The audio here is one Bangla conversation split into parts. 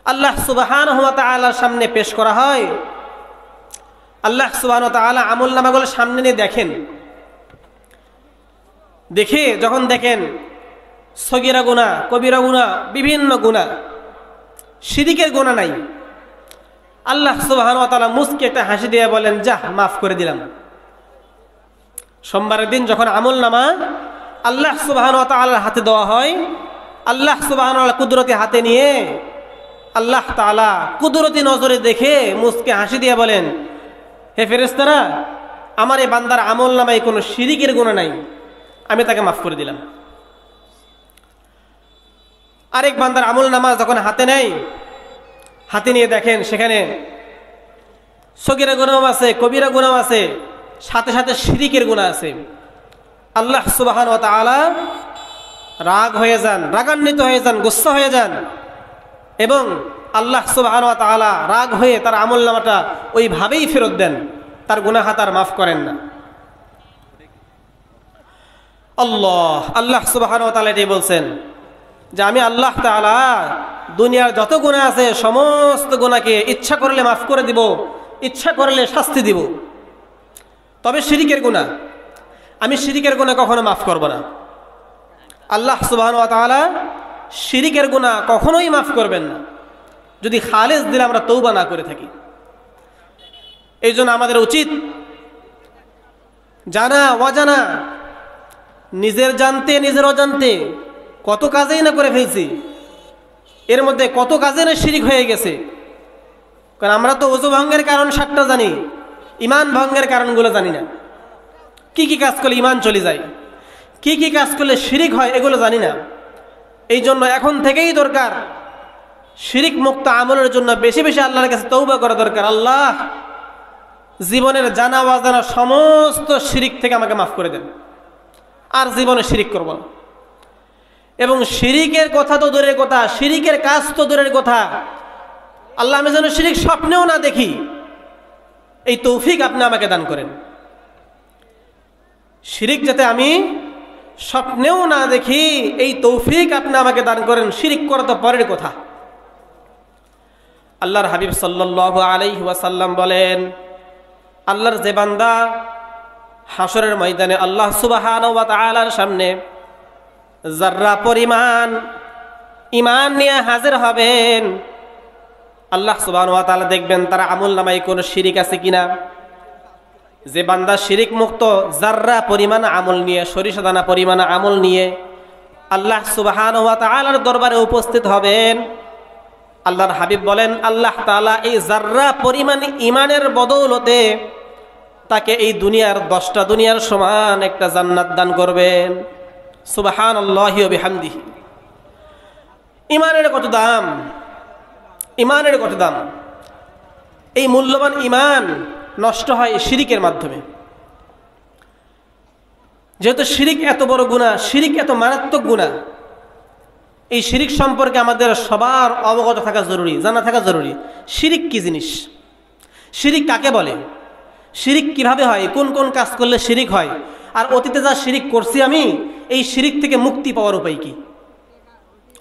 আল্লাহ সুবহানাহু ওয়া তাআলার সামনে পেশ করা হয়। আল্লাহ সুবহানাহু ওয়া তাআলা আমলনামাগুলো সামনে নিয়ে দেখেন, দেখে যখন দেখেন সগীরা গুনাহ, কবিরা গুনাহ, বিভিন্ন গুনাহ, শিরিকের গুনাহ নাই, আল্লাহ সুবহানাহু ওয়া তাআলা মুস্কি একটা হাসি দিয়ে বলেন, যা মাফ করে দিলাম। সোমবারের দিন যখন আমলনামা আল্লাহ সুবহানাহু ওয়া তাআলার হাতে দেওয়া হয়, আল্লাহ সুবহানাহু ওয়া তাআলা কুদরতি হাতে নিয়ে আল্লাহ তাআলা কুদরতি নজরে দেখে মুস্কি হাসি দিয়ে বলেন, হে ফেরেশতারা, আমার এই বান্দার আমলনামায় কোনো শিরিকের গুনাহ নাই, আমি তাকে মাফ করে দিলাম। আরেক বান্দার আমলনামা যখন হাতে নেয়, হাতে নিয়ে দেখেন সেখানে সগীরা গুনাহ আছে, কবিরা গুনাহ আছে, সাথে সাথে শিরিকের গুনাহ আছে। আল্লাহ সুবহানাহু ওয়া তাআলা রাগ হয়ে যান, রাগান্বিত হয়ে যান, গুসা হয়ে যান, এবং আল্লাহ সুবহানাহু ওয়া তাআলা রাগ হয়ে তার আমলনামাটা ওইভাবেই ফেরত দেন, তার গুনাহ তার মাফ করেন না। আল্লাহ সুবহানাহু ওয়া তাআলা এটাই বলছেন যে আমি আল্লাহ তাআলা দুনিয়ার যত গুনাহ আছে সমস্ত গুনাহকে ইচ্ছা করলে মাফ করে দিব, ইচ্ছা করলে শাস্তি দিব, তবে শিরিকের গুনাহ, আমি শিরিকের গুনাহ কখনো মাফ করব না। আল্লাহ সুবহানাহু ওয়া তাআলা শিরিকের গুনাহ কখনোই মাফ করবেন না যদি খালেস দিলে আমরা তওবা না করে থাকি। এই জন্য আমাদের উচিত জানা অজানা, নিজের জানতে নিজের অজান্তে কত কাজেই না করে ফেলছি, এর মধ্যে কত কাজে না শিরিক হয়ে গেছে। কারণ আমরা তো ওযু ভঙ্গের কারণ 7টা জানি, ঈমান ভঙ্গের কারণগুলো জানি না। কি কি কাজ করলে ঈমান চলে যায়, কি কি কাজ করলে শিরিক হয়, এগুলো জানি না। এই জন্য এখন থেকেই দরকার শিরিক মুক্ত আমলের জন্য বেশি বেশি আল্লাহর কাছে তওবা করা দরকার। আল্লাহ, জীবনের জানা অজানা সমস্ত শিরিক থেকে আমাকে মাফ করে দেন, আর জীবনে শিরিক করব না। এবং শিরিকের কথা তো দূরের কথা, শিরিকের কাজ তো দূরের কথা, আল্লাহ আমি যেন শিরিক স্বপ্নেও না দেখি, এই তৌফিক আপনি আমাকে দান করেন। শিরিক যাতে আমি স্বপ্নেও না দেখি, এই তৌফিক আপনি আমাকে দান করেন। শিরিক করা তো পরের কথা। আল্লাহর হাবিব সাল্লাল্লাহু আলাইহি ওয়াসাল্লাম বলেন, আল্লাহর যে বান্দা হাসরের ময়দানে আল্লাহ সুবহানাহু ওয়া তাআলার সামনে যাররা পরিমাণ ঈমান নিয়ে হাজির হবেন, আল্লাহ সুবহানাহু ওয়া তাআলা দেখবেন তার আমলনামায় কোনো শিরিক আছে কিনা। যে বান্দা শিরিক মুক্ত যাররা পরিমাণ আমল নিয়ে, সরিষা দানা পরিমাণ আমল নিয়ে আল্লাহ সুবহানাহু ওয়া তাআলার দরবারে উপস্থিত হবেন, আল্লাহর হাবিব বলেন আল্লাহ তাআলা এই যাররা পরিমাণ ঈমানের বদৌলতে তাকে এই দুনিয়ার 10টা দুনিয়ার সমান একটা জান্নাত দান করবেন। সুবহানাল্লাহি ওয়া বিহামদিহি। ঈমানের কত দাম, ঈমানের কত দাম। এই মূল্যবান ঈমান নষ্ট হয় শিরিকের মাধ্যমে। যেহেতু শিরিক এত বড় গুনাহ, শিরিক এত মারাত্মক গুনাহ, এই শিরিক সম্পর্কে আমাদের সবার অবগত থাকা জরুরি, জানা থাকা জরুরি। শিরিক কি জিনিস, শিরিক কাকে বলে, শিরিক কিভাবে হয়, কোন কোন কাজ করলে শিরিক হয়, আর অতীতে যা শিরিক করছি আমি, এই শিরিক থেকে মুক্তি পাওয়ার উপায় কি,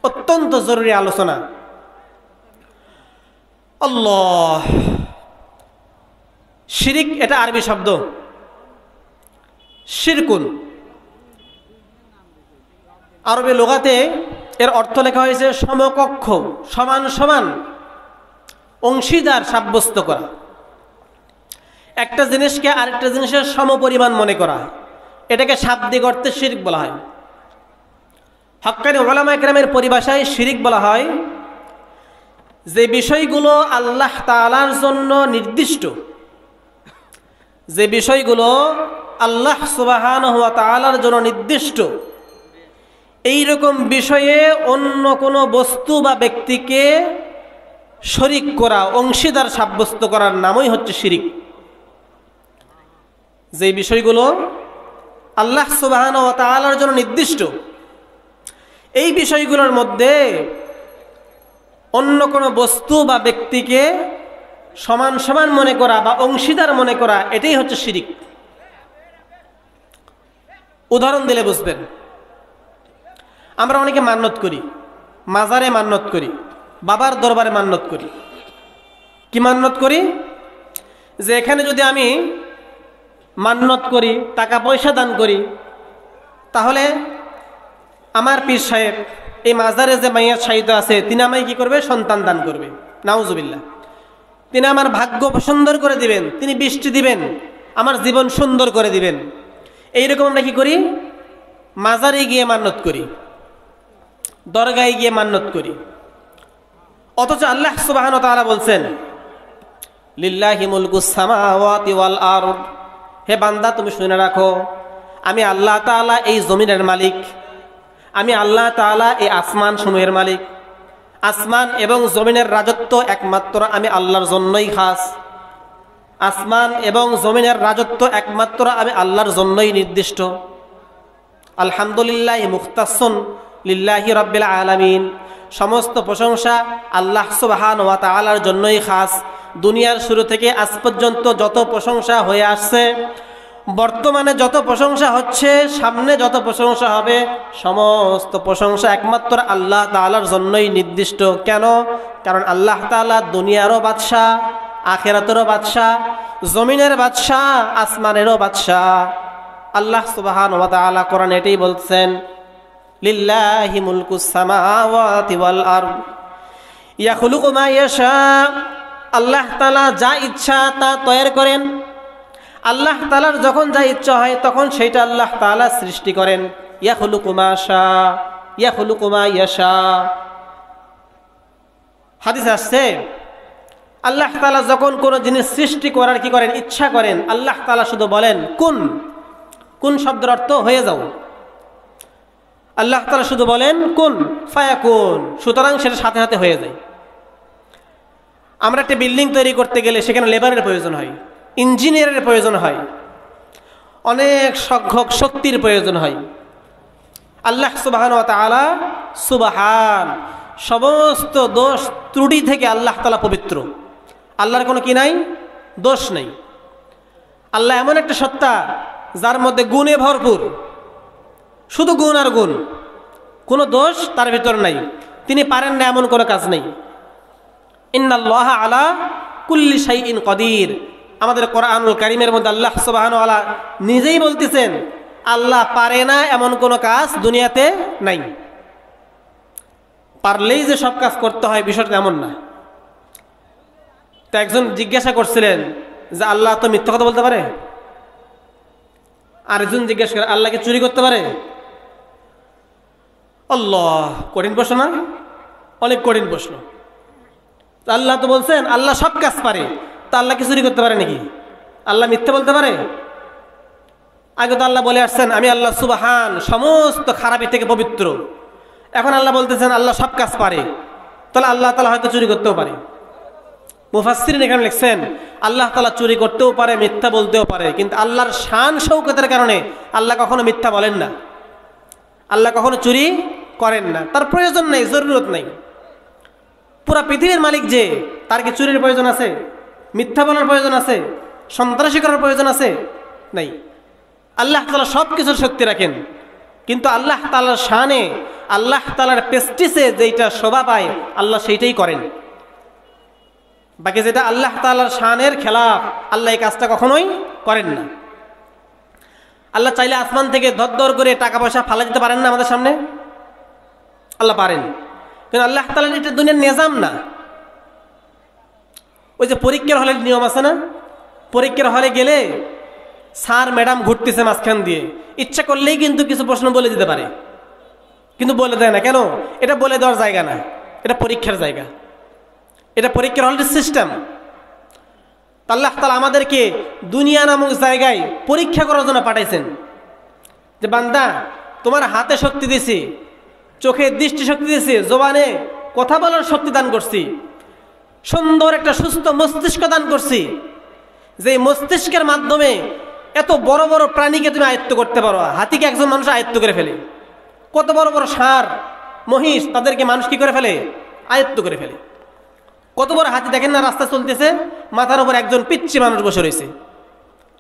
অত্যন্ত জরুরি আলোচনা। আল্লাহ, শিরিক এটা আরবি শব্দ, শিরকুন। আরবি লুগাতে এর অর্থ লেখা হয়েছে সমকক্ষ, সমান সমান, অংশীদার সাব্যস্ত করা। একটা জিনিসকে আরেকটা জিনিসের সমপরিমাণ মনে করা, এটাকে শাব্দিক অর্থে শিরিক বলা হয়। হক্কানি উলামা ইকরামের পরিভাষায় শিরিক বলা হয় যে বিষয়গুলো আল্লাহ তাআলার জন্য নির্দিষ্ট, যে বিষয়গুলো আল্লাহ সুবহানাহু ওয়া তাআলার জন্য নির্দিষ্ট, এই রকম বিষয়ে অন্য কোনো বস্তু বা ব্যক্তিকে শরীক করা, অংশীদার সাব্যস্ত করার নামই হচ্ছে শিরিক। যে বিষয়গুলো আল্লাহ সুবহানাহু ওয়া তাআলার জন্য নির্দিষ্ট, এই বিষয়গুলোর মধ্যে অন্য কোনো বস্তু বা ব্যক্তিকে সমান সমান মনে করা বা অংশীদার মনে করা, এটাই হচ্ছে শিরিক। উদাহরণ দিলে বুঝবেন। আমরা অনেকে মান্নত করি, মাজারে মান্নত করি, বাবার দরবারে মান্যত করি। কি মান্যত করি? যে এখানে যদি আমি মান্যত করি, টাকা পয়সা দান করি, তাহলে আমার পীর সাহেব এই মাজারে যে মাইয়া শাহিদ আছে তিনি আমায় কি করবে? সন্তান দান করবে। নাউজুবিল্লাহ। তিনি আমার ভাগ্য সুন্দর করে দিবেন, তিনি বৃষ্টি দিবেন, আমার জীবন সুন্দর করে দিবেন। এইরকম আমরা কি করি? মাজারে গিয়ে মান্যত করি, দরগায় গিয়ে মান্যত করি। অথচ আল্লাহ সুবহানাহু ওয়া তাআলা বলছেন, লিল্লাহি মুলকুস সামাওয়াতি ওয়াল আরদ, হে বান্দা তুমি শুনে রাখো, আমি আল্লাহ তাআলা এই জমিনের মালিক, আমি আল্লাহ তাআলা এই আসমান সমূহের মালিক। আসমান এবং জমিনের রাজত্ব একমাত্র আমি আল্লাহর জন্যই খাস। আসমান এবং জমিনের রাজত্ব একমাত্র আমি আল্লাহর জন্যই নির্দিষ্ট। আলহামদুলিল্লাহ মুখতাসুন লিল্লাহি রাব্বিল আলামিন, সমস্ত প্রশংসা আল্লাহ সুবহানাহু ওয়া তাআলার জন্যই খাস। দুনিয়ার শুরু থেকে আজ পর্যন্ত যত প্রশংসা হয়ে আসছে, বর্তমানে যত প্রশংসা হচ্ছে, সামনে যত প্রশংসা হবে, সমস্ত প্রশংসা একমাত্র আল্লাহ তাআলার জন্যই নির্দিষ্ট। কেন? কারণ আল্লাহ তাআলা দুনিয়ারও বাদশাহ, আখিরাতেরও বাদশাহ, জমিনের বাদশাহ, আসমানেরও বাদশাহ। আল্লাহ সুবহানাহু ওয়া তাআলা কোরআনে এটাই বলছেন, লিল্লাহি মুলকুস সামাওয়াতি ওয়াল আরদ ইয়াখলুকু মা ইয়াশা। আল্লাহ তাআলা যা ইচ্ছা তা তৈরি করেন। আল্লাহ তাআলার যখন যা ইচ্ছা হয় তখন সেইটা আল্লাহ তাআলা সৃষ্টি করেন। ইয়াখলুকু মা শা ইয়াখলুকু মা ইয়াশা। হাদিসে আসছে, আল্লাহ তাআলা যখন কোনো জিনিস সৃষ্টি করার কি করেন? ইচ্ছা করেন। আল্লাহ তাআলা শুধু বলেন কুন। কুন শব্দের অর্থ হয়ে যাও। আল্লাহ তাআলা শুধু বলেন কুন ফায়াকুন, সুতরাং সেটা সাথে সাথে হয়ে যায়। আমরা একটা বিল্ডিং তৈরি করতে গেলে সেখানে লেবারের প্রয়োজন হয়, ইঞ্জিনিয়ারের প্রয়োজন হয়, অনেক সংখ্যক শক্তির প্রয়োজন হয়। আল্লাহ সুবহানাহু ওয়া তাআলা সুবহান, সমস্ত দোষ ত্রুটি থেকে আল্লাহ তাআলা পবিত্র। আল্লাহর কোনো কি নাই? দোষ নেই। আল্লাহ এমন একটা সত্তা যার মধ্যে গুণে ভরপুর, শুধু গুণ আর গুণ, কোনো দোষ তার ভিতর নাই। তিনি পারেন না এমন কোনো কাজ নেই। ইন্নাল্লাহা আলা কুল্লি শাইইন কদির। আমাদের কোরআনুল কারীমের মধ্যে আল্লাহ সুবহানাহু ওয়া তাআলা নিজেই বলতেছেন, আল্লাহ পারে না এমন কোনো কাজ দুনিয়াতে নাই। পারলেই যে সব কাজ করতে হয় বিষয়টা এমন না। তো একজন জিজ্ঞাসা করছিলেন যে আল্লাহ তো মিথ্যা কথা বলতে পারে? আরেকজন জিজ্ঞাসা করে, আল্লাহকে চুরি করতে পারে? আল্লাহ, কঠিন প্রশ্ন না? অনেক কঠিন প্রশ্ন। আল্লাহ তো বলছেন আল্লাহ সব কাজ পারে, তা আল্লাহকে চুরি করতে পারে নাকি? আল্লাহ মিথ্যা বলতে পারে? আগে তো আল্লাহ বলে আসছেন আমি আল্লাহ সুবহান, সমস্ত খারাপি থেকে পবিত্র। এখন আল্লাহ বলতেছেন আল্লাহ সব কাজ পারে, তাহলে আল্লাহ তাআলা হয়তো চুরি করতেও পারে। মুফাসসিরিন এখানে লিখছেন আল্লাহ তাআলা চুরি করতেও পারে, মিথ্যা বলতেও পারে, কিন্তু আল্লাহর শান শৌকতের কারণে আল্লাহ কখনো মিথ্যা বলেন না, আল্লাহ কখনো চুরি করেন না। তার প্রয়োজন নেই, জরুরত নেই। পুরা পৃথিবীর মালিক যে, তার কি চুরির প্রয়োজন আছে? মিথ্যা বলার প্রয়োজন আছে? সন্ত্রাসী করার প্রয়োজন আছে? নাই। আল্লাহ তাআলা সব কিছুর শক্তি রাখেন, কিন্তু আল্লাহ তাআলার শানে, আল্লাহ তাআলার প্রেস্টিজে যেটা শোভা পায় আল্লাহ সেইটাই করেন। বাকি যেটা আল্লাহ তাআলার শানের খেলাফ, আল্লাহ এই কাজটা কখনোই করেন না। আল্লাহ চাইলে আসমান থেকে ধর করে টাকা পয়সা ফালা দিতে পারেন না আমাদের সামনে? আল্লাহ পারেন, কিন্তু আল্লাহ তাআলার এটা দুনিয়ার নিজাম না। ওই যে পরীক্ষার হলের নিয়ম আছে না, পরীক্ষার হলে গেলে স্যার ম্যাডাম ঘুরতেছে মাঝখান দিয়ে, ইচ্ছা করলেই কিন্তু কিছু প্রশ্ন বলে দিতে পারে, কিন্তু বলে দেয় না। কেন? এটা বলে দেওয়ার জায়গা না, এটা পরীক্ষার জায়গা, এটা পরীক্ষার হলের সিস্টেম। আল্লাহ তাআলা আমাদেরকে দুনিয়া নামক জায়গায় পরীক্ষা করার জন্য পাঠাইছেন, যে বান্দা তোমার হাতে শক্তি দিছি, চোখে দৃষ্টি শক্তি দিছি, জবানে কথা বলার শক্তি দান করছি, সুন্দর একটা সুস্থ মস্তিষ্ক দান করছি, যে মস্তিষ্কের মাধ্যমে এত বড় বড় প্রাণীকে তুমি আয়ত্ত করতে পারো। হাতিকে একজন মানুষ আয়ত্ত করে ফেলে, কত বড় বড় ষাঁড় মহিষ তাদেরকে মানুষ কি করে ফেলে? আয়ত্ত করে ফেলে। কত বড় হাতি দেখেন না, রাস্তা চলতেছে, মাথার উপর একজন পিচ্চি মানুষ বসে রয়েছে।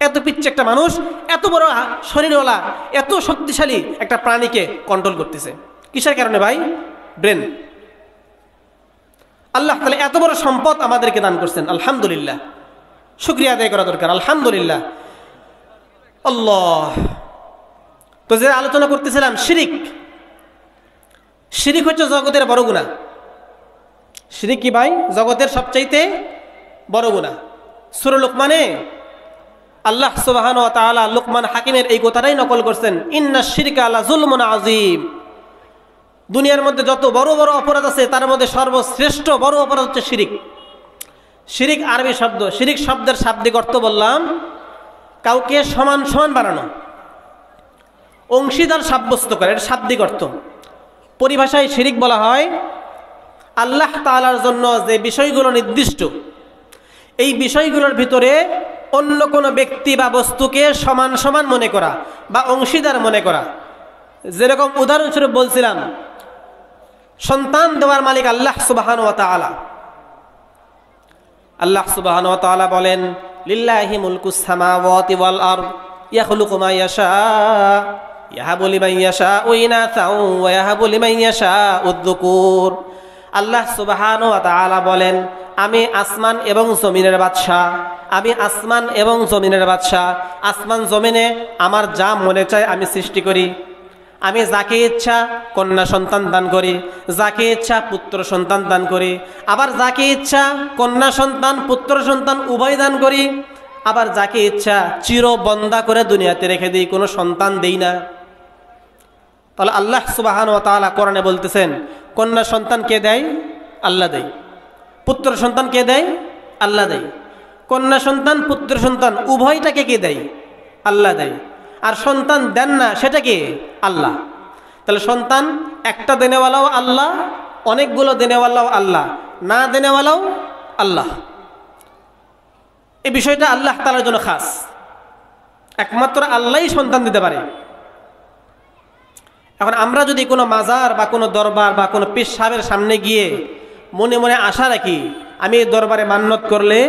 এত পিচ্চি একটা মানুষ এত বড় শরীরওয়ালা, এত শক্তিশালী একটা প্রাণীকে কন্ট্রোল করতেছে। কিসের কারণে ভাই? ব্রেন। আল্লাহ তাআলা এত বড় সম্পদ আমাদেরকে দান করছেন, আলহামদুলিল্লাহ, শুকরিয়া আদায় করা দরকার, আলহামদুলিল্লাহ। আল্লাহ। তো যে আলোচনা করতেছিলাম শিরিক, শিরিক হচ্ছে জগতের বড় গুনাহ। শিরিক কি ভাই? জগতের সবচাইতে বড় গুনাহ। সূরা লুকমানে আল্লাহ সুবহানাহু ওয়া তাআলা লুকমান হাকিমের এই কথাটাই নকল করছেন, ইন্নাশ শিরকা লাযুলমুন আযীম। দুনিয়ার মধ্যে যত বড় বড় অপরাধ আছে তার মধ্যে সর্বশ্রেষ্ঠ বড় অপরাধ হচ্ছে শিরিক। শিরিক আরবি শব্দ, শিরিক শব্দের শাব্দিক অর্থ বললাম কাউকে সমান সমান বানানো, অংশীদার সাব্যস্ত করে, এটা শাব্দিক অর্থ। পরিভাষায় শিরিক বলা হয় আল্লাহ তাআলার জন্য যে বিষয়গুলো নির্দিষ্ট, এই বিষয়গুলোর ভিতরে অন্য কোনো ব্যক্তি বা বস্তুকে সমান সমান মনে করা বা অংশীদার মনে করা। যেরকম উদাহরণস্বরূপ বলছিলাম, সন্তান দেওয়ার মালিক আল্লাহ সুবহানাহু ওয়া তাআলা। আল্লাহ সুবহানাহু ওয়া তাআলা বলেন, লিল্লাহি মুলকুস সামাওয়াতি ওয়াল আরদ ইয়াখলুকু মা ইয়াশা ইয়াহাবু লিমান ইয়াশাউ ইনাসাও ওয়া ইয়াহাবু লিমান ইয়াশাউ যুকুর। আল্লাহ সুবহানাহু ওয়া তাআলা বলেন, আমি আসমান এবং জমিনের বাদশা, আমি আসমান এবং জমিনের বাদশা। আসমান জমিনে আমার যা মনে চায় আমি সৃষ্টি করি। আমি যাকে ইচ্ছা কন্যা সন্তান দান করি, যাকে ইচ্ছা পুত্র সন্তান দান করি, আবার যাকে ইচ্ছা কন্যা সন্তান পুত্র সন্তান উভয় দান করি, আবার যাকে ইচ্ছা চির বন্দা করে দুনিয়াতে রেখে দিই, কোনো সন্তান দেই না। তাহলে আল্লাহ সুবহানাহু ওয়া তাআলা কোরআনে বলতেছেন, কন্যা সন্তান কে দেয়? আল্লাহ দেয়। পুত্র সন্তান কে দেয়? আল্লাহ দেয়। কন্যা সন্তান পুত্র সন্তান উভয়টাকে কে দেয়? আল্লাহ দেয়। আর সন্তান দেন না সেটা কে? আল্লাহ। তাহলে সন্তান একটা দেনেওয়ালাও আল্লাহ, অনেকগুলো দেনেওয়ালাও আল্লাহ, না দেনেওয়ালাও আল্লাহ। এই বিষয়টা আল্লাহ তাআলার জন্য খাস, একমাত্র আল্লাহই সন্তান দিতে পারে। এখন আমরা যদি কোনো মাজার বা কোনো দরবার বা কোনো পীর সাহেবের সামনে গিয়ে মনে মনে আশা রাখি, আমি এই দরবারে মান্যত করলে,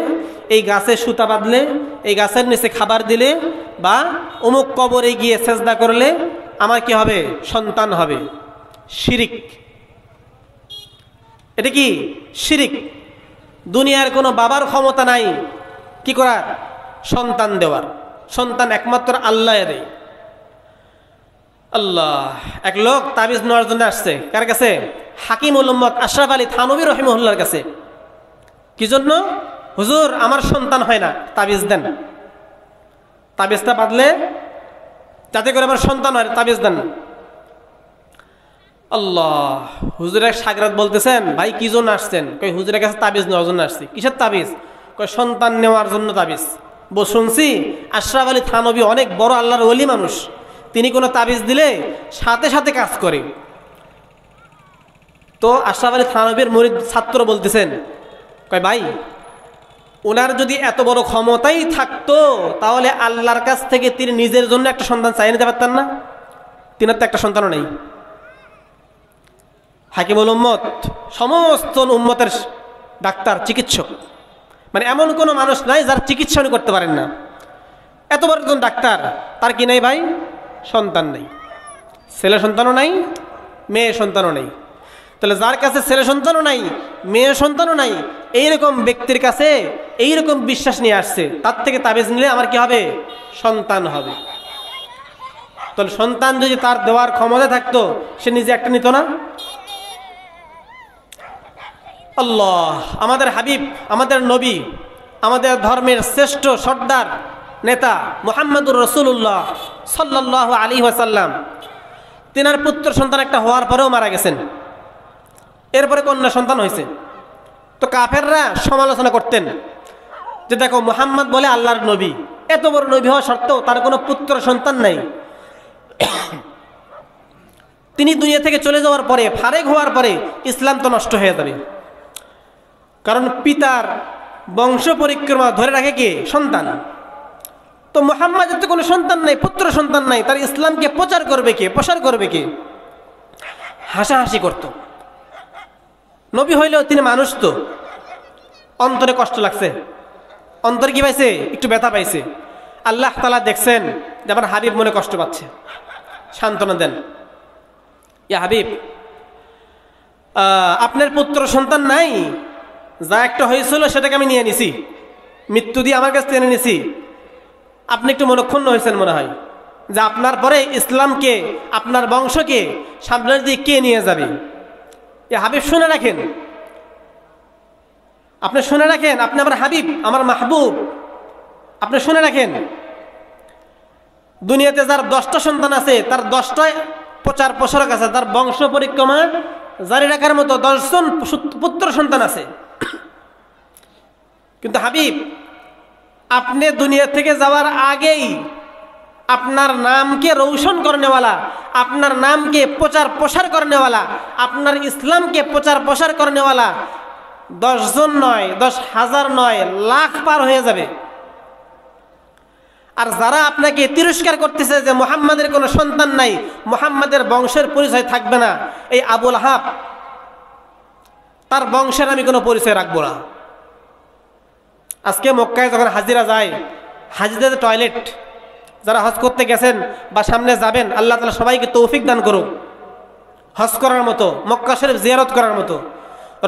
এই গাছে সুতা বাঁধলে, এই গাছের নিচে খাবার দিলে, বা অমুক কবরে গিয়ে সেজদা করলে আমার কি হবে? সন্তান হবে। শিরিক। এটা কি? শিরিক। দুনিয়ার কোনো বাবার ক্ষমতা নাই কি করার? সন্তান দেওয়ার। সন্তান একমাত্র আল্লাহ দেয়। আল্লাহ। এক লোক তাবিজ নেওয়ার জন্য আসছে কার কাছে? হাকিমুল উম্মত আশরাফ আলী থানভী রাহিমাহুল্লাহর কাছে। কি জন্য? হুজুর আমার সন্তান হয় না, তাবিজ দেন। তাবিজটা বাঁধলে যাতে করে আমার সন্তান হয়, তাবিজ দেন। আল্লাহ। হুজুর এক সাগরাত বলতেছেন, ভাই কি জন্য আসছেন? কই হুজুরের কাছে তাবিজ নেওয়ার জন্য আসছি। কিসের তাবিজ? কই সন্তান নেওয়ার জন্য তাবিজ। শুনছি আশরাফ আলী থানভী অনেক বড় আল্লাহর ওলি মানুষ, তিনি কোনো তাবিজ দিলে সাথে সাথে কাজ করে। তো আশরাফ আলী থানভীর মুরিদ ছাত্র বলতেছেন, কয় ভাই ওনার যদি এত বড় ক্ষমতাই থাকতো তাহলে আল্লাহর কাছ থেকে তিনি নিজের জন্য একটা সন্তান চাই নিতে পারতেন না? তিনার তো একটা সন্তানও নেই। হাকিমুল উম্মত সমস্ত উম্মতের ডাক্তার, চিকিৎসক, মানে এমন কোনো মানুষ নাই যার চিকিৎসা উনি করতে পারেন না। এত বড় একজন ডাক্তার, তার কি নেই ভাই? সন্তান নেই। ছেলে সন্তানও নাই, মেয়ে সন্তানও নেই। তাহলে যার কাছে ছেলে সন্তানও নাই, মেয়ে সন্তানও নাই, এইরকম ব্যক্তির কাছে এইরকম বিশ্বাস নিয়ে আসছে, তার থেকে তাবিজ নিলে আমার কি হবে? সন্তান হবে। তাহলে সন্তান যদি তার দেওয়ার ক্ষমতা থাকতো সে নিজে একটা নিত না? আল্লাহ। আমাদের হাবিব, আমাদের নবী, আমাদের ধর্মের শ্রেষ্ঠ সর্দার নেতা মুহাম্মদুর রাসূলুল্লাহ সাল্লাল্লাহু আলাইহি ওয়াসাল্লাম, তিনার পুত্র সন্তান একটা হওয়ার পরেও মারা গেছেন। এরপরে কন্যা সন্তান হয়েছে। তো কাফেররা সমালোচনা করতেন যে দেখো মুহাম্মদ বলে আল্লাহর নবী, এত বড় নবী হওয়া সত্ত্বেও তার কোনো পুত্র সন্তান নাই। তিনি দুনিয়া থেকে চলে যাওয়ার পরে, ফারেক হওয়ার পরে ইসলাম তো নষ্ট হয়ে যাবে। কারণ পিতার বংশ পরিক্রমা ধরে রাখে কে? সন্তান। তো মুহাম্মাদের তো কোনো সন্তান নাই, পুত্র সন্তান নাই, তার ইসলামকে প্রচার করবে কে? প্রসার করবে কে? হাসাহাসি করত। নবী হইলেও তিনি মানুষ, তো অন্তরে কষ্ট লাগছে, অন্তরে কি পাইছে? একটু ব্যথা পাইছে। আল্লাহ তাআলা দেখছেন যে আমার হাবিব মনে কষ্ট পাচ্ছে, সান্ত্বনা দেন, ইয়া হাবিব আপনার পুত্র সন্তান নাই, যা একটা হয়েছিল সেটাকে আমি নিয়ে নিছি, মৃত্যু দিয়ে আমার কাছে টেনে নিছি। আপনি একটু মনক্ষুণ্ণ হয়েছেন মনে হয় যে আপনার পরে ইসলামকে, আপনার বংশকে সামনের দিকে কে নিয়ে যাবে। এ হাবিব শুনে রাখেন, আপনি শুনে রাখেন, আপনি আমার হাবিব, আমার মাহবুব, আপনি শুনে রাখেন। দুনিয়াতে যার 10টা সন্তান আছে তার 10টায় প্রচার প্রসারক আছে, তার বংশ পরিক্রমা জারি রাখার মতো 10 জন পুত্র সন্তান আছে। কিন্তু হাবিব, আপনি দুনিয়া থেকে যাওয়ার আগেই আপনার নামকে রৌশন করনেওয়ালা, আপনার নামকে প্রচার প্রসার করনেওয়ালা, আপনার ইসলামকে প্রচার প্রসার করনেওয়ালা 10 জন নয়, 10,000 নয়, লাখ পার হয়ে যাবে। আর যারা আপনাকে তিরস্কার করতেছে যে মুহাম্মাদের কোনো সন্তান নাই, মুহাম্মাদের বংশের পরিচয় থাকবে না, এই আবুল আহাব, তার বংশের আমি কোনো পরিচয় রাখবো না। আজকে মক্কায় যখন হাজিরা যায়, হাজিদের টয়লেট, যারা হজ করতে গেছেন বা সামনে যাবেন, আল্লাহ তাআলা সবাইকে তৌফিক দান করুক হজ করার মতো, মক্কা শরীফ জিয়ারত করার মতো,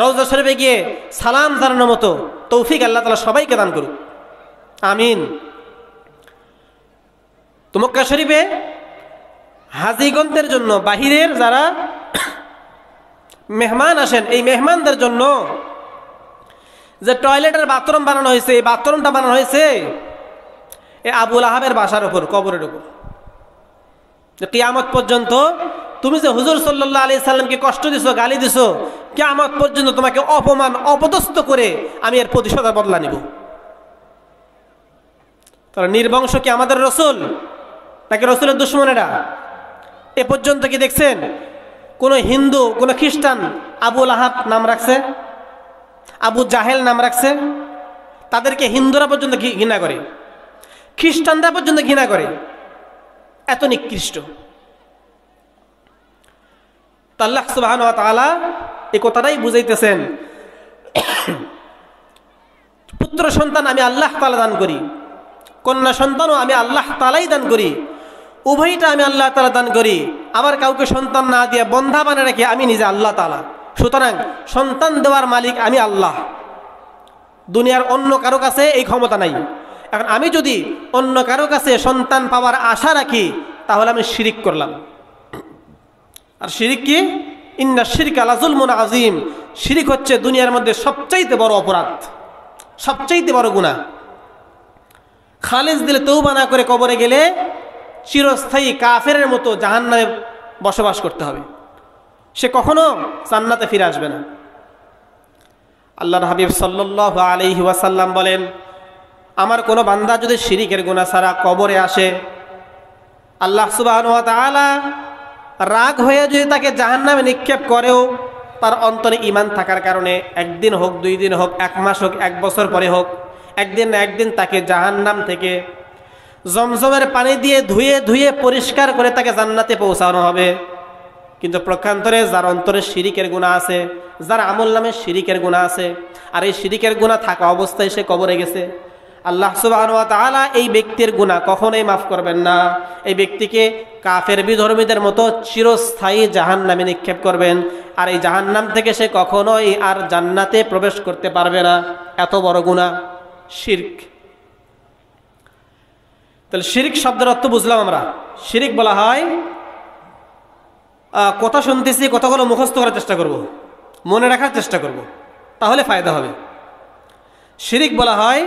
রওজা শরীফে গিয়ে সালাম জানানোর মতো তৌফিক আল্লাহ তাআলা সবাইকে দান করুক, আমিন। তো মক্কা শরীফে হাজিগণদের জন্য, বাহিরের যারা মেহমান আসেন, এই মেহমানদের জন্য যে টয়লেটের বাথরুম বানানো হয়েছে, এই বাথরুমটা বানানো হয়েছে এই আবুল আহাবের বাসার উপর, কবরের উপর। কিয়ামত পর্যন্ত তুমি যে হুজুর সাল্লাল্লাহু আলাইহি সাল্লামকে কষ্ট দিছো, গালি দিছো, কিয়ামত পর্যন্ত তোমাকে অপমান অপদস্থ করে আমি এর প্রতিশোধের বদলা নিব। তাহলে নির্বংশ কি আমাদের রসুল নাকি রসুলের দুশ্মনেরা? এ পর্যন্ত কি দেখছেন কোনো হিন্দু, কোনো খ্রিস্টান আবুল আহাব নাম রাখছে, আবু জাহেল নাম রাখছে? তাদেরকে হিন্দুরা পর্যন্ত ঘৃণা করে, খ্রিস্টানরা পর্যন্ত ঘৃণা করে, এত নিকৃষ্ট। আল্লাহ সুবহানাহু ওয়া তাআলা এই কথাটাই বুঝাইতেছেন, পুত্র সন্তান আমি আল্লাহ তাআলা দান করি, কন্যা সন্তানও আমি আল্লাহ তাআলাই দান করি, উভয়টা আমি আল্লাহ তাআলা দান করি। আবার কাউকে সন্তান না দিয়ে বন্ধা বানিয়ে রেখে আমি নিজে আল্লাহ তাআলা। সুতরাং সন্তান দেওয়ার মালিক আমি আল্লাহ, দুনিয়ার অন্য কারো কাছে এই ক্ষমতা নাই। এখন আমি যদি অন্য কারো কাছে সন্তান পাওয়ার আশা রাখি তাহলে আমি শিরিক করলাম। আর শিরিক কি? ইন্না শিরকা লাযুলমুন আযীম। শিরিক হচ্ছে দুনিয়ার মধ্যে সবচাইতে বড় অপরাধ, সবচাইতে বড় গুনাহ। খালেজ দিলে তওবা না করে কবরে গেলে চিরস্থায়ী কাফেরের মতো জাহান্নামে বসবাস করতে হবে, সে কখনো জান্নাতে ফিরে আসবে না। আল্লাহর হাবিব সাল্লাল্লাহু আলাইহি ওয়াসাল্লাম বলেন, আমার কোনো বান্দা যদি শিরিকের গুনাহ ছাড়া কবরে আসে, আল্লাহ সুবহানাহু ওয়া তাআলা রাগ হয়ে যদি তাকে জাহান্নামে নিক্ষেপ করেও, তার অন্তরে ঈমান থাকার কারণে একদিন হোক, 2 দিন হোক, 1 মাস হোক, 1 বছর পরে হোক, একদিন না একদিন তাকে জাহান্নাম থেকে জমজমের পানি দিয়ে ধুয়ে ধুয়ে পরিষ্কার করে তাকে জান্নাতে পৌঁছানো হবে। কিন্তু প্রক্ষান্তরে যার অন্তরে শিরিকের গুনাহ আছে, যার আমল নামে শিরিকের গুনাহ আছে, আর এই শিরিকের গুনাহ থাকা অবস্থায় সে কবরে গেছে, আল্লাহ সুবহানাহু ওয়া তাআলা এই ব্যক্তির গুনাহ কখনোই মাফ করবেন না। এই ব্যক্তিকে কাফের বিধর্মীদের মতো চিরস্থায়ী জাহান্নামে নিক্ষেপ করবেন, আর এই জাহান্নাম থেকে সে কখনোই আর জান্নাতে প্রবেশ করতে পারবে না। এত বড় গুনাহ শিরক। তাহলে শিরিক শব্দের অর্থ বুঝলাম আমরা। শিরিক বলা হয় কথা শুনতেছি, কথাগুলো মুখস্থ করার চেষ্টা করব, মনে রাখার চেষ্টা করব, তাহলে ফায়দা হবে। শিরিক বলা হয়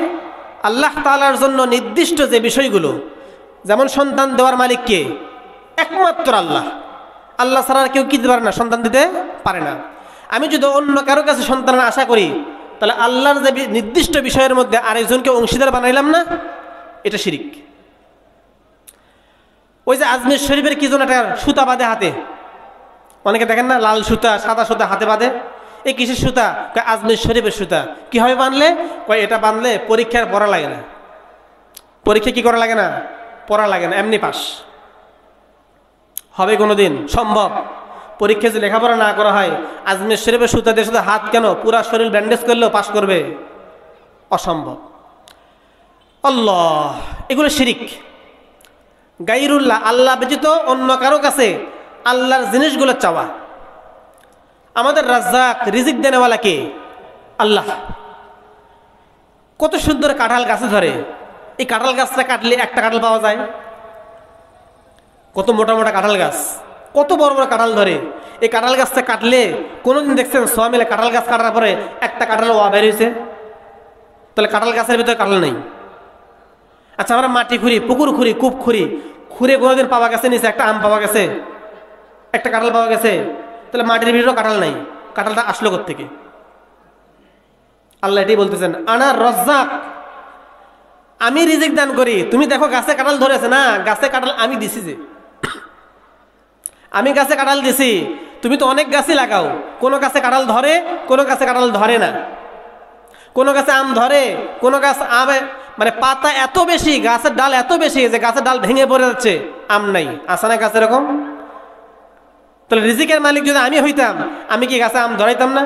আল্লাহ তাআলার জন্য নির্দিষ্ট যে বিষয়গুলো, যেমন সন্তান দেওয়ার মালিক কে? একমাত্র আল্লাহ। আল্লাহ ছাড়া কেউ কি দিতে পারে না, সন্তান দিতে পারে না। আমি যদি অন্য কারো কাছে সন্তানের আশা করি, তাহলে আল্লাহর যে নির্দিষ্ট বিষয়ের মধ্যে আরেকজনকে অংশীদার বানাইলাম না, এটা শিরিক। ওই যে আজমির শরীফের কি যেন একটা সুতা বাঁধে হাতে, অনেকে দেখেন না, লাল সুতা, সাদা সুতা হাতে বাঁধে। এই কিসের সুতা? আজমির শরীফের সুতা। কি হবে বাঁধলে? এটা বাঁধলে পরীক্ষার পড়া লাগে না। পরীক্ষা কি করা লাগে না? পড়া লাগে না, এমনি পাস হবে। কোনোদিন সম্ভব? পরীক্ষা যে লেখাপড়া না করা হয়, আজমির শরীফের সুতা দিয়ে শুধু হাত কেন, পুরা শরীর ব্যান্ডেজ করলেও পাস করবে? অসম্ভব। আল্লাহ, এগুলো শিরিক। গায়রুল্লাহ, আল্লাহ ব্যতীত অন্য কারো কাছে আল্লাহর জিনিসগুলো চাওয়া। আমাদের রাজ্জাক, রিজিক দেনেওয়ালা কে? আল্লাহ। কত সুন্দর কাঁঠাল গাছে ধরে, এই কাঁঠাল গাছটা কাটলে একটা কাঁঠাল পাওয়া যায়। কত মোটা মোটা কাঁঠাল গাছ, কত বড় বড় কাঁঠাল ধরে। এই কাঁঠাল গাছটা কাটলে কোনোদিন দেখছেন সবাই মিলে কাঁঠাল গাছ কাটার পরে একটা কাঁঠাল বের হয়েছে? তাহলে কাঁঠাল গাছের ভিতরে কাঁঠাল নেই। আচ্ছা, আমরা মাটি খুঁড়ি, পুকুর খুঁড়ি, কূপ খুঁড়ি, খুঁড়ে কোনোদিন পাওয়া গেছে নিচে একটা আম পাওয়া গেছে, একটা কাঁঠাল পাওয়া গেছে? তাহলে মাটির ভিতরেও কাঁঠাল নাই, কাঁঠালটা আসলো কোত্থেকে? আল্লাহ এটাই বলতেছেন, আনা রাজ্জাক, আমি রিজিক দান করি। তুমি দেখো গাছে কাঁঠাল ধরেছে না, গাছে কাঁঠাল আমি দিছি, যে আমি গাছে কাঁঠাল দিছি। তুমি তো অনেক গাছই লাগাও, কোনো গাছে কাঁঠাল ধরে, কোনো গাছে কাঁঠাল ধরে না। কোনো গাছে আম ধরে, কোনো গাছ আমে মানে পাতা এত বেশি, গাছের ডাল এত বেশি যে গাছের ডাল ভেঙে পড়ে যাচ্ছে, আম নাই। আসে না গাছ এরকম? তাহলে রিজিকের মালিক যদি আমি হইতাম, আমি কি গাছে আম ধরাইতাম না?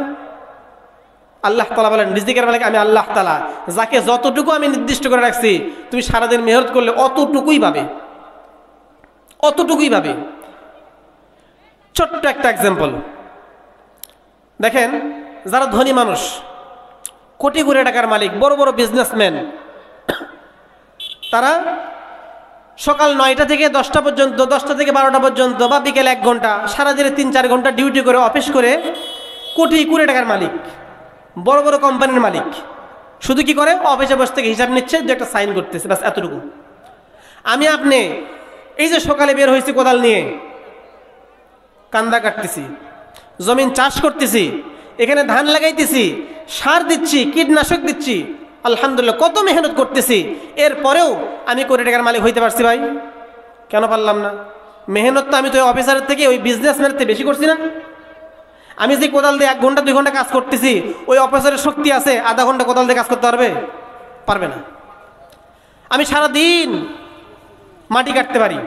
আল্লাহ তাআলা বলেন, রিজিকের মালিক আমি আল্লাহ তাআলা, যাকে যতটুকু আমি নির্দিষ্ট করে রাখছি তুমি সারাদিন মেহনত করলে অতটুকুই পাবে, অতটুকুই পাবে। ছোট্ট একটা এক্সাম্পল দেখেন, যারা ধনী মানুষ, কোটি কোটি টাকার মালিক, বড় বড় বিজনেসম্যান, তারা সকাল 9টা থেকে 10টা পর্যন্ত, 10টা থেকে 12টা পর্যন্ত বা বিকেল 1 ঘন্টা, সারাদিনে 3-4 ঘন্টা ডিউটি করে, অফিস করে, কোটি কোটি টাকার মালিক, বড় বড় কোম্পানির মালিক। শুধু কি করে? অফিসে বসে থেকে হিসাব নিচ্ছে, যে একটা সাইন করতেছে, ব্যাস এতটুকু। আমি আপনি এই যে সকালে বের হয়েছি কোদাল নিয়ে, কান্দা কাটতেছি, জমিন চাষ করতেছি, এখানে ধান লাগাইতেছি, সার দিচ্ছি, কীটনাশক দিচ্ছি, আলহামদুলিল্লাহ কত মেহনত করতেছি, এরপরেও আমি কোটি টাকার মালিক হইতে পারছি ভাই? কেন পারলাম না? মেহনত তো আমি তো অফিসারের থেকে, ওই বিজনেসম্যানের থেকে বেশি করছি না? আমি যে কোদাল দিয়ে 1 ঘন্টা 2 ঘন্টা কাজ করতেছি, ওই অফিসারের শক্তি আছে আধা ঘন্টা কোদাল দিয়ে কাজ করতে পারবে? পারবে না। আমি সারাদিন মাটি কাটতে পারি,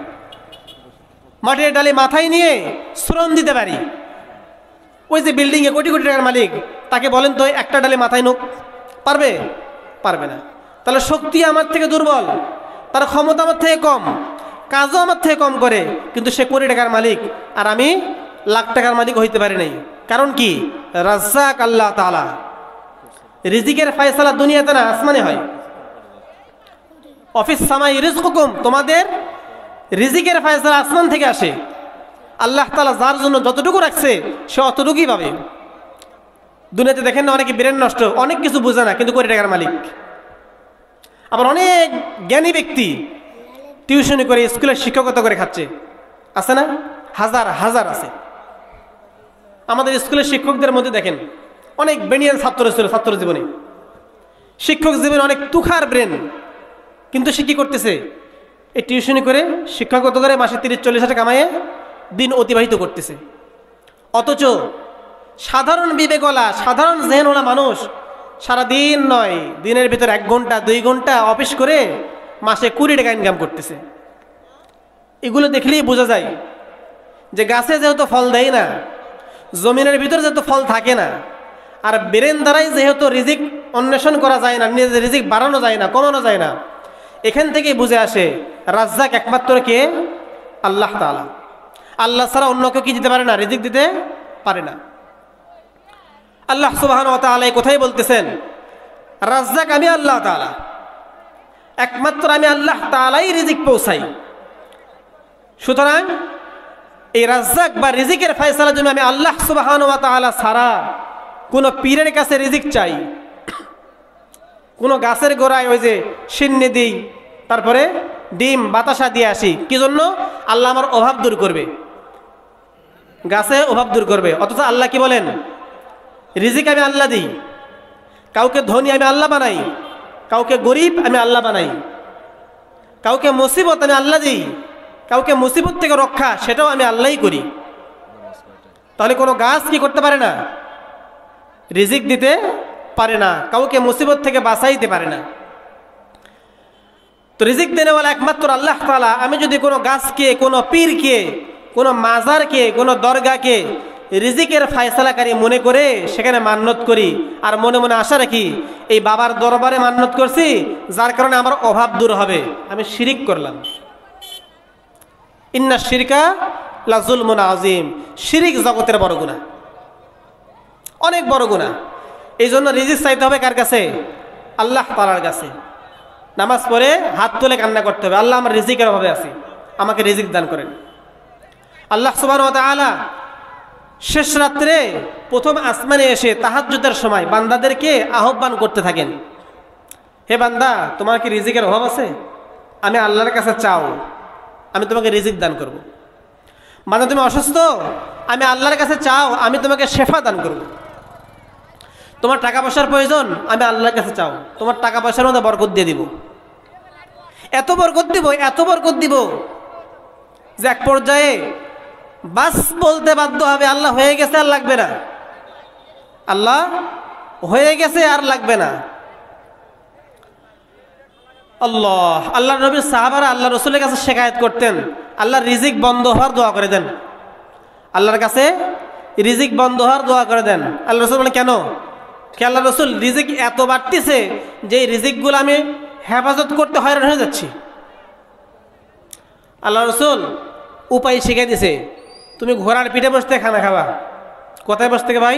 মাটির ডালে মাথায় নিয়ে শ্রম দিতে পারি। ওই যে বিল্ডিংয়ে কোটি কোটি টাকার মালিক, তাকে বলেন তো একটা ডালে মাথায় নোক, পারবে? পারবে না। তাহলে শক্তি আমার থেকে দুর্বল, তার ক্ষমতা আমার থেকে কম, কাজও আমার থেকে কম করে, কিন্তু সে কোটি টাকার মালিক, আর আমি লাখ টাকার মালিক হইতে পারি নাই। কারণ কি? রাজ্জাক আল্লাহ তাআলা। রিজিকের ফয়সালা দুনিয়াতে না, আসমানে হয়। অফিস সামাই রিজকুকুম, তোমাদের রিজিকের ফয়সালা আসমান থেকে আসে। আল্লাহ তাআলা যার জন্য যতটুকু রাখছে সে অতটুকুই পাবে। দুনিয়াতে দেখেন না, অনেকে ব্রেন নষ্ট, অনেক কিছু বোঝে না, কিন্তু কোটি টাকার মালিক। আবার অনেক জ্ঞানী ব্যক্তি টিউশনি করে, স্কুলে শিক্ষকতা করে খাচ্ছে, আছে না? হাজার হাজার আছে। আমাদের স্কুলের শিক্ষকদের মধ্যে দেখেন অনেক ব্রেনিয়ান ছাত্র ছিল ছাত্র জীবনে, শিক্ষক জীবনে অনেক তুখার ব্রেন, কিন্তু সে কি করতেছে? এই টিউশনি করে, শিক্ষকতা করে মাসে 30-40 হাজার কামাইয়ে দিন অতিবাহিত করতেছে। অথচ সাধারণ বিবেকওয়ালা, সাধারণ জেহেনওয়ালা মানুষ সারাদিন নয়, দিনের ভিতর 1 ঘন্টা 2 ঘন্টা অফিস করে মাসে 20 টাকা ইনকাম করতেছে। এগুলো দেখলেই বোঝা যায় যে গাছে যেহেতু ফল দেয় না, জমিনের ভিতরে যেহেতু ফল থাকে না, আর ব্রেন দ্বারাই যেহেতু রিজিক অন্বেষণ করা যায় না, নিজের রিজিক বাড়ানো যায় না, কমানো যায় না, এখান থেকেই বুঝে আসে রাজ্জাক একমাত্র কে? আল্লাহ তাআলা। আল্লাহ ছাড়া অন্য কেউ কি দিতে পারে না, রিজিক দিতে পারে না। আল্লাহ সুবহানাহু ওয়া তাআলা এই কথাই বলতেছেন, রাজ্জাক আমি আল্লাহ তাআলা, একমাত্র আমি আল্লাহ তাআলাই রিজিক পৌঁছাই। সুতরাং এই রাজ্জাক বা রিজিকের ফয়সালার জন্য আমি আল্লাহ সুবহানাহু ওয়া তাআলা ছাড়া কোনো পীরের কাছে রিজিক চাই, কোনো গাছের গোড়ায় ওই যে সিন্নি দিই, তারপরে ডিম বাতাসা দিয়ে আসি, কি জন্য? আল্লাহ আমার অভাব দূর করবে, গাছে অভাব দূর করবে। অথচ আল্লাহ কি বলেন? রিজিক আমি আল্লাহ দিই, কাউকে ধনী আমি আল্লাহ বানাই, কাউকে গরিব আমি আল্লাহ বানাই, কাউকে মুসিবত আমি আল্লাহ দিই, কাউকে মুসিবত থেকে রক্ষা সেটাও আমি আল্লাহই করি। তাহলে কোনো গাছ কি করতে পারে না? রিজিক দিতে পারে না, কাউকে মুসিবত থেকে বাঁচাইতে পারে না। তো রিজিক দেনেওয়ালা একমাত্র আল্লাহ তাআলা। আমি যদি কোনো গাছকে, কোনো পীরকে, কোনো মাজারকে, কোনো দরগাকে রিজিকের ফয়সালাকারী মনে করে সেখানে মান্নত করি, আর মনে মনে আশা রাখি এই বাবার দরবারে মান্নত করছি, যার কারণে আমার অভাব দূর হবে, আমি শিরিক করলাম। ইন্না শিরকা লা যুলমুন আযীম, শিরিক জগতের বড় গুনাহ, অনেক বড় গুনাহ। এই জন্য রিজিক চাইতে হবে কার কাছে? আল্লাহ তাআলার কাছে। নামাজ পড়ে হাত তুলে কান্না করতে হবে, আল্লাহ আমার রিজিকের অভাবে আছি, আমাকে রিজিক দান করেন। আল্লাহ সুবহানাহু ওয়া তাআলা শেষ রাত্রে প্রথম আসমানে এসে তাহাজ্জুদের সময় বান্দাদেরকে আহ্বান করতে থাকেন, হে বান্দা, তোমার কি রিজিকের অভাব আছে? আমি আল্লাহর কাছে চাও, আমি তোমাকে রিজিক দান করব। মানে তুমি অসুস্থ, আমি আল্লাহর কাছে চাও, আমি তোমাকে শেফা দান করব। তোমার টাকা পয়সার প্রয়োজন, আমি আল্লাহর কাছে চাও, তোমার টাকা পয়সার মধ্যে বরকত দিয়ে দিব। এত বরকত দিব, এত বরকত দিব যে এক পর্যায়ে বাস বলতে বাধ্য হবে, আল্লাহ হয়ে গেছে আর লাগবে না, আল্লাহ হয়ে গেছে আর লাগবে না। আল্লাহ নবীর সাহাবারা আল্লাহ রসুলের কাছে শেখায়ত করতেন, আল্লাহর রিজিক বন্ধ হওয়ার দোয়া করে দেন, আল্লাহর কাছে রিজিক বন্ধ হওয়ার দোয়া করে দেন। আল্লাহ রসুল মানে কেন? কে আল্লাহ রসুল রিজিক এত বাড়তিছে যে এই রিজিকগুলো আমি হেফাজত করতে হয়রান হয়ে যাচ্ছি। আল্লাহ রসুল উপায় শিখে দিছে, তুমি ঘোড়ার পিঠে বসতে খানা খাবা। কোথায় বসতে ভাই?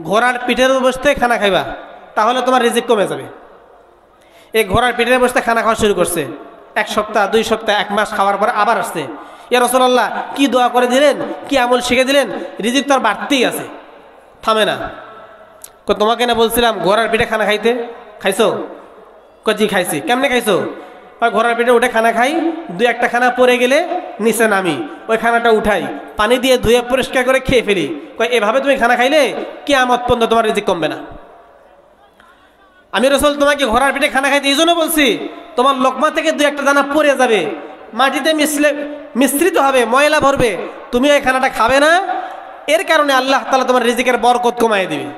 ঘোড়ার পিঠের বসতে খানা খাইবা, তাহলে তোমার রিজিক কমে যাবে। এই ঘোড়ার পিঠে বসতে খানা খাওয়া শুরু করছে, 1 সপ্তাহ 2 সপ্তাহ 1 মাস খাওয়ার পরে আবার আসছে, ইয়া রাসূলুল্লাহ কি দোয়া করে দিলেন, কি আমল শিখে দিলেন, রিজিক তো আর বাড়তেই আছে, থামে না। তোমাকে না বলছিলাম ঘোড়ার পিঠে খানা খাইতে, খাইছো? জি খাইছি। কেমনে খাইছো? ঘোড়ার পিঠে উঠে খানা খাই, 2-1টা খানা পড়ে গেলে নিচে নামি, ওই খানাটা উঠাই, পানি দিয়ে ধুয়ে পরিষ্কার করে খেয়ে ফেলি। এভাবে তুমি খানা খাইলে কিয়ামত পর্যন্ত তোমার রিজিক কমবে না। আমি রাসূল তোমাকে ঘোড়ার পিঠে খানা খাইতে এই জন্য বলছি, তোমার লোকমা থেকে 2-1টা দানা পড়ে যাবে, মাটিতে মিশ্রিত হবে, ময়লা ভরবে, তুমি ওই খানাটা খাবে না। এর কারণে আল্লাহ তাআলা তোমার রিজিকের বরকত কমায় দিবে,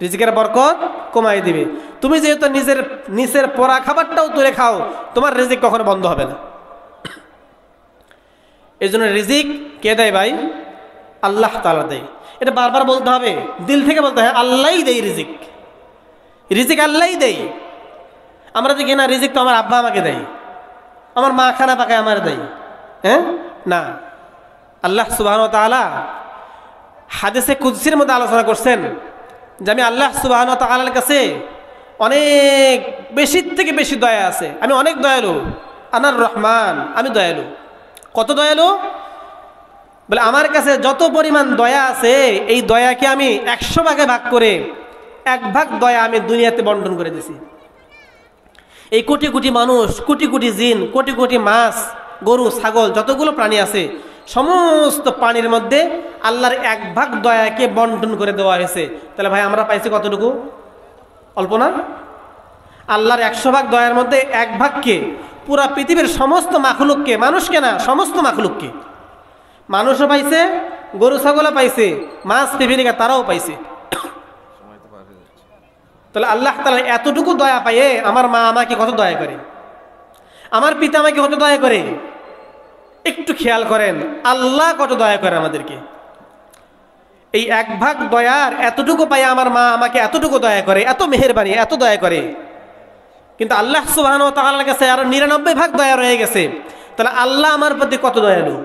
রিজিকের বরকত কমাই দিবে। তুমি যেহেতু নিচের পোড়া খাবারটাও তুলে খাও, তোমার রিজিক কখনো বন্ধ হবে না। এই জন্য রিজিক কে দেয় ভাই? আল্লাহ তাআলা দেয়। এটা বারবার বলতে হবে, দিল থেকে বলতে হয়, আল্লাহই দেয় রিজিক, রিজিক আল্লাহই দেয়। আমরা দেখি না রিজিক তো আমার আব্বা আমাকে দেয়, আমার মা খানা পাকায় আমার দেয়, হ্যাঁ? না, আল্লাহ সুবহানাহু ওয়া তাআলা হাদিসে কুদসির মধ্যে আলোচনা করছেন যে আমি আল্লাহ সুবহানাহু ওয়া তাআলার কাছে অনেক বেশি থেকে বেশি দয়া আছে, আমি অনেক দয়ালু, আনার রহমান, আমি দয়ালু। কত দয়ালু? বলে আমার কাছে যত পরিমাণ দয়া আছে, এই দয়াকে আমি 100 ভাগে ভাগ করে 1 ভাগ দয়া আমি দুনিয়াতে বন্টন করে দিছি। এই কোটি কোটি মানুষ, কোটি কোটি জিন, কোটি কোটি মাছ, গরু, ছাগল, যতগুলো প্রাণী আছে, সমস্ত প্রাণীর মধ্যে আল্লাহর 1 ভাগ দয়াকে বন্টন করে দেওয়া হয়েছে। তাহলে ভাই আমরা পাইছি কতটুকু? অল্প না? আল্লাহর 100 ভাগ দয়ার মধ্যে 1 ভাগকে পুরা পৃথিবীর সমস্ত মাখলুককে, মানুষকে না, সমস্ত মাখলুককে, মানুষও পাইছে, গরু ছাগলও পাইছে, মাছ পিপিলিকা তারাও পাইছে। তাহলে আল্লাহ তাআলা এতটুকু দয়া পাইয়ে আমার মা আমাকে কত দয়া করে, আমার পিতা আমাকে কত দয়া করে, একটু খেয়াল করেন আল্লাহ কত দয়া করে আমাদেরকে। এই 1 ভাগ দয়ার এতটুকু পাই আমার মা আমাকে এতটুকু দয়া করে, এত মেহেরবানি, এত দয়া করে। কিন্তু আল্লাহ সুবহানাহু ওয়া তাআলার কাছে আরো 99 ভাগ দয়া রয়ে গেছে। তাহলে আল্লাহ আমার প্রতি কত দয়ালু।